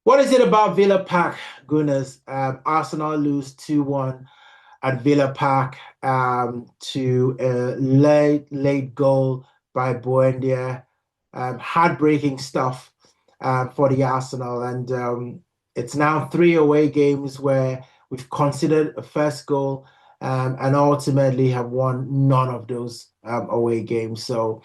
What is it about Villa Park? Goodness, Arsenal lose 2-1 at Villa Park to a late goal by Buendía. Heartbreaking stuff for the Arsenal. And it's now three away games where we've considered a first goal and ultimately have won none of those away games. So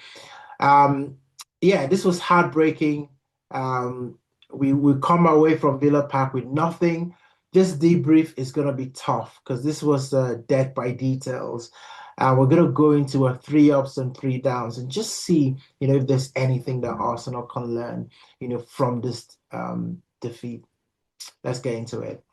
um, yeah, this was heartbreaking. Um, we come away from Villa Park with nothing. This debrief is going to be tough because this was death by details. We're going to go into a three ups and three downs and just see, if there's anything that Arsenal can learn, from this defeat. Let's get into it.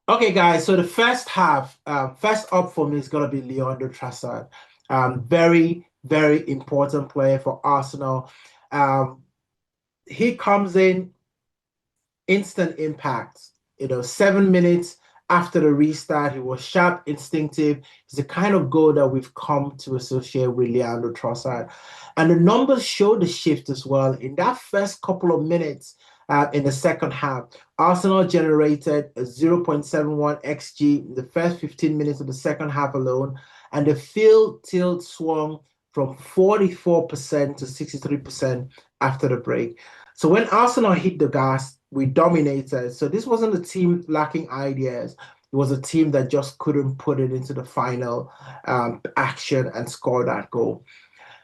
Okay, guys. So the first half, first up for me is going to be Leandro Trossard. Very, very important player for Arsenal. Um, he comes in instant impact. 7 minutes after the restart, he was sharp, instinctive. He's the kind of goal that we've come to associate with Leandro Trossard. And the numbers show the shift as well. In that first couple of minutes in the second half, Arsenal generated a 0.71 XG in the first 15 minutes of the second half alone. And the field tilt swung from 44% to 63% after the break. So when Arsenal hit the gas, we dominated. So this wasn't a team lacking ideas. It was a team that just couldn't put it into the final action and score that goal.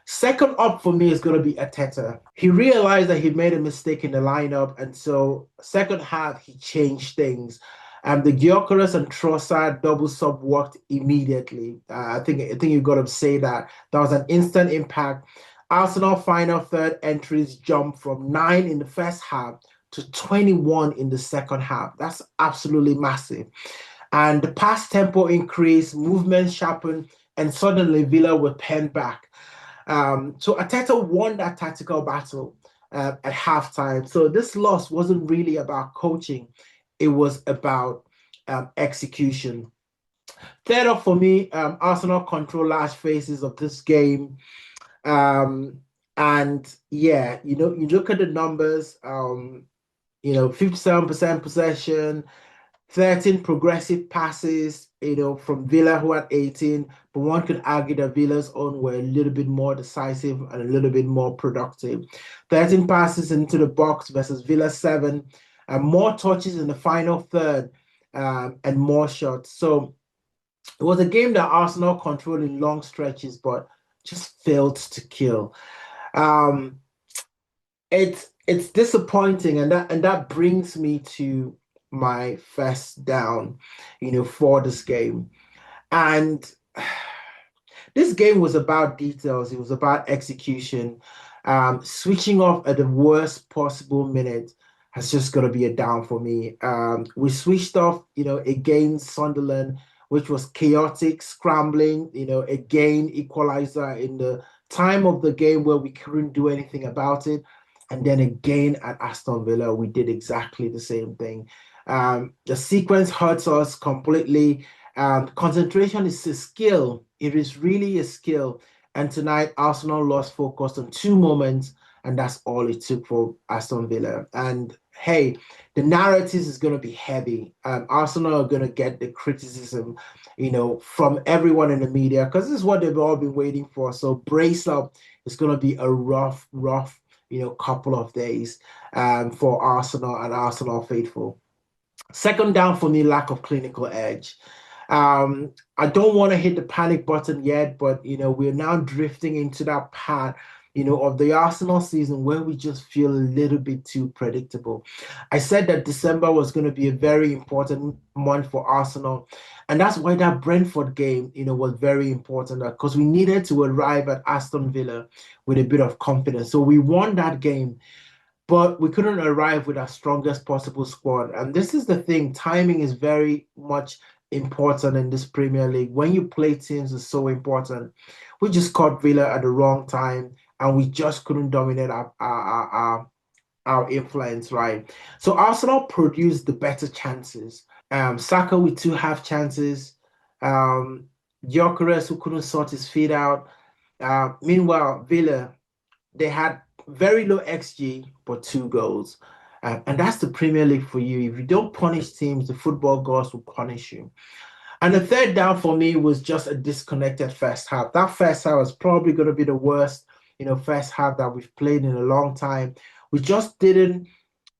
Second up for me is going to be Arteta. He realized that he made a mistake in the lineup, and so second half he changed things. The Gyökeres and Trossard double sub worked immediately. I think you've got to say that was an instant impact. Arsenal final third entries jumped from 9 in the first half to 21 in the second half. That's absolutely massive. And the pass tempo increased, movement sharpened, and suddenly Villa were penned back. So Arteta won that tactical battle at halftime. So this loss wasn't really about coaching, it was about execution. Third up for me, Arsenal control large phases of this game. Um, and yeah, you look at the numbers, 57% possession, 13 progressive passes, from Villa who had 18, but one could argue that Villa's own were a little bit more decisive and a little bit more productive. 13 passes into the box versus Villa 7, and more touches in the final third, and more shots. So it was a game that Arsenal controlled in long stretches, but just failed to kill. Um, it's disappointing, and that brings me to my first down, for this game. And this game was about details. It was about execution. Switching off at the worst possible minute has just got to be a down for me. We switched off, against Sunderland, which was chaotic, scrambling, again, equalizer in the time of the game where we couldn't do anything about it. And then again at Aston Villa, we did exactly the same thing. The sequence hurts us completely. Concentration is a skill. It is really a skill. And tonight, Arsenal lost focus on two moments, and that's all it took for Aston Villa. And hey, the narratives is going to be heavy. Arsenal are going to get the criticism, from everyone in the media because this is what they've all been waiting for. So brace up. It's going to be a rough, rough, couple of days for Arsenal and Arsenal faithful. Second down for me, lack of clinical edge. I don't want to hit the panic button yet, but we're now drifting into that part, of the Arsenal season where we just feel a little bit too predictable. I said that December was going to be a very important month for Arsenal, and that's why that Brentford game, was very important because we needed to arrive at Aston Villa with a bit of confidence. So we won that game, but we couldn't arrive with our strongest possible squad. And this is the thing, timing is very much important in this Premier League. When you play teams, is so important. We just caught Villa at the wrong time, and we just couldn't dominate our influence, right? So Arsenal produced the better chances. Saka with two half chances. Um, Gyökeres who couldn't sort his feet out. Meanwhile, Villa. They had very low XG, but 2 goals. And that's the Premier League for you. If you don't punish teams, the football gods will punish you. And the third down for me was just a disconnected first half. That first half was probably going to be the worst, first half that we've played in a long time. We just didn't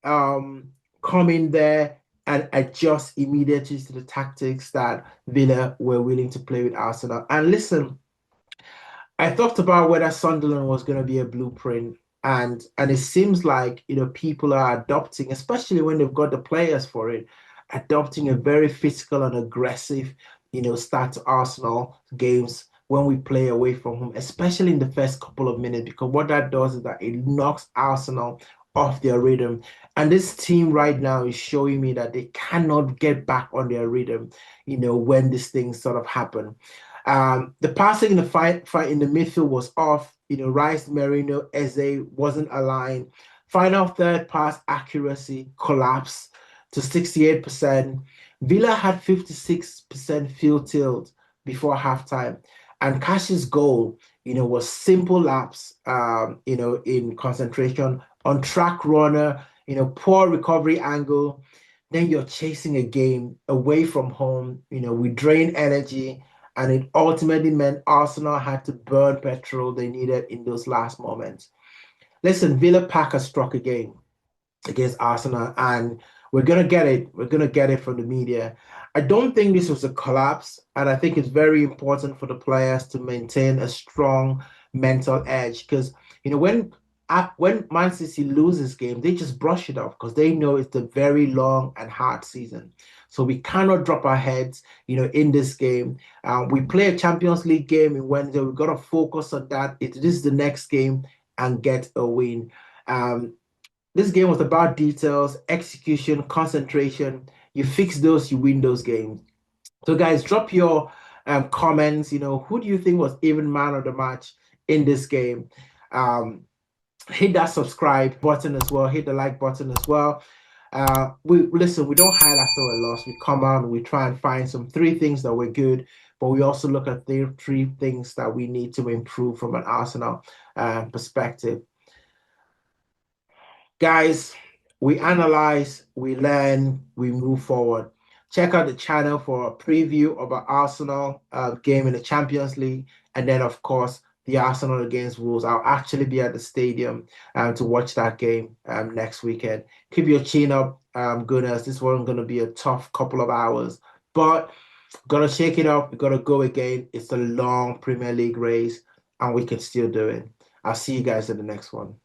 come in there and adjust immediately to the tactics that Villa were willing to play with Arsenal. And listen, I talked about whether Sunderland was going to be a blueprint, and it seems like people are adopting, especially when they've got the players for it, adopting a very physical and aggressive, start to Arsenal games when we play away from home, especially in the first couple of minutes, because what that does is that it knocks Arsenal off their rhythm. And this team right now is showing me that they cannot get back on their rhythm, when these things sort of happen. The passing in the fight in the midfield was off. Rice, Merino, Eze wasn't aligned. Final third pass accuracy collapsed to 68%. Villa had 56% field tilt before halftime. And Cash's goal, was simple laps, in concentration, on track runner, poor recovery angle. Then you're chasing a game away from home, we drain energy, and it ultimately meant Arsenal had to burn petrol they needed in those last moments. Listen, Villa Park has struck again against Arsenal, and we're going to get it. We're going to get it from the media. I don't think this was a collapse, and I think it's very important for the players to maintain a strong mental edge, because, when Man City loses game, they just brush it off because they know it's a very long and hard season. So we cannot drop our heads, in this game. We play a Champions League game in Wednesday. We've got to focus on that. This is the next game and get a win. This game was about details, execution, concentration. You fix those, you win those games. So guys, drop your comments. Who do you think was even man of the match in this game? Hit that subscribe button as well. Hit the like button as well. We don't hide after a loss. We come out and we try and find some 3 things that were good, but we also look at the 3 things that we need to improve from an Arsenal perspective. Guys, we analyze, we learn, we move forward. Check out the channel for a preview of our Arsenal game in the Champions League, and then of course the Arsenal against Wolves. I'll actually be at the stadium to watch that game next weekend. Keep your chin up, Gunners. This wasn't going to be a tough couple of hours, but got to shake it up. We got to go again. It's a long Premier League race, and we can still do it. I'll see you guys in the next one.